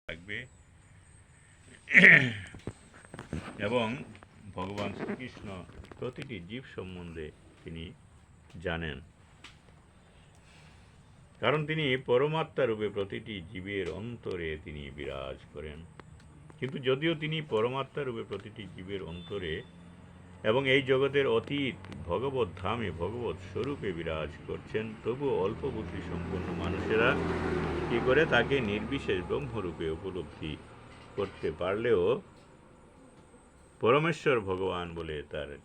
থাকবে এবং ভগবান শ্রীকৃষ্ণ প্রতিটি জীব সম্বন্ধে তিনি জানেন, কারণ তিনি পরমাত্মা রূপে প্রতিটি জীবের অন্তরে তিনি বিরাজ করেন। কিন্তু যদিও তিনি পরমাত্মা রূপে প্রতিটি জীবের অন্তরে এবং এই জগতের অতীত ভগবত ধামে ভগবত স্বরূপে বিরাজ করছেন, তবু অল্প বুদ্ধি সম্পন্ন মানুষেরা কি করে তাকে নির্বিশেষ ব্রহ্মরূপে উপলব্ধি করতে পারলেও পরমেশ্বর ভগবান বলে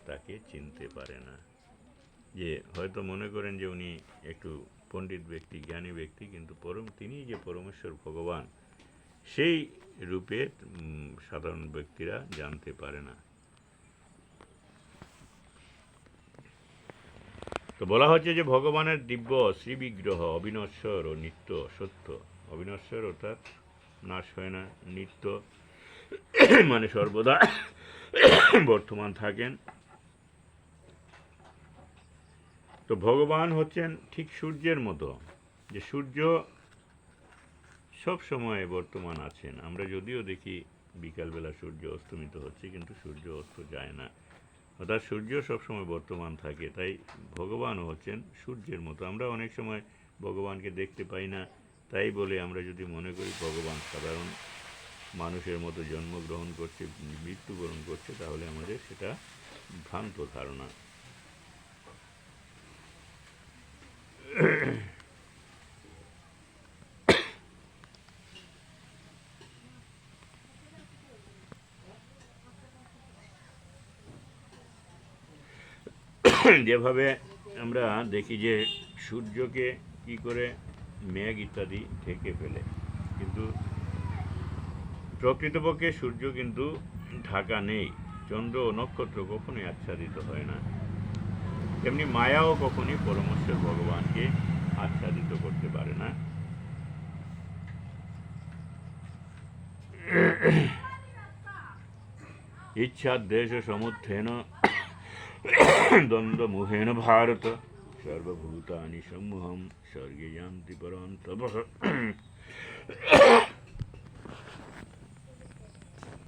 তাকে চিনতে পারে না। যে হয়তো মনে করেন যে উনি একটু পণ্ডিত ব্যক্তি, জ্ঞানী ব্যক্তি, কিন্তু তিনি যে পরমেশ্বর ভগবান সেই রূপে সাধারণ ব্যক্তিরা জানতে পারে না। তো বলা হচ্ছে যে ভগবানের দিব্য শ্রীবিগ্রহ অবিনশ্বর ও নিত্য সত্য। অবিনশ্বর অর্থাৎ নাশ হয় না, নিত্য মানে সর্বদা বর্তমান থাকেন। তো ভগবান হচ্ছেন ঠিক সূর্যের মতো, যে সূর্য সব সময় বর্তমান আছেন। আমরা যদিও দেখি বিকালবেলা সূর্য অস্তমিত হচ্ছে, কিন্তু সূর্য অস্ত যায় না, অর্থাৎ সূর্য সবসময় বর্তমান থাকে। তাই ভগবানও হচ্ছেন সূর্যের মতো। আমরা অনেক সময় ভগবানকে দেখতে পাই না, তাই বলে আমরা যদি মনে করি ভগবান সাধারণ মানুষের মতো জন্মগ্রহণ করছে, মৃত্যুবরণ করছে, তাহলে আমাদের সেটা ভ্রান্ত ধারণা। যেভাবে আমরা দেখি যে সূর্যকে কি করে মেঘ ইত্যাদি ঢেকে ফেলে, কিন্তু প্রকৃতপক্ষে সূর্য কিন্তু ঢাকা নেই। চন্দ্র ও নক্ষত্র কখনোই আচ্ছাদিত হয় না, তেমনি মায়াও কখনই পরমেশ্বর ভগবানকে আচ্ছাদিত করতে পারে না। ইচ্ছা দেশ সমুত্থেন দ্বন্দ্ব মোহেন ভারত সর্বভূতানি সম্মোহম স্বর্গে যান্তি পরন্তপঃ।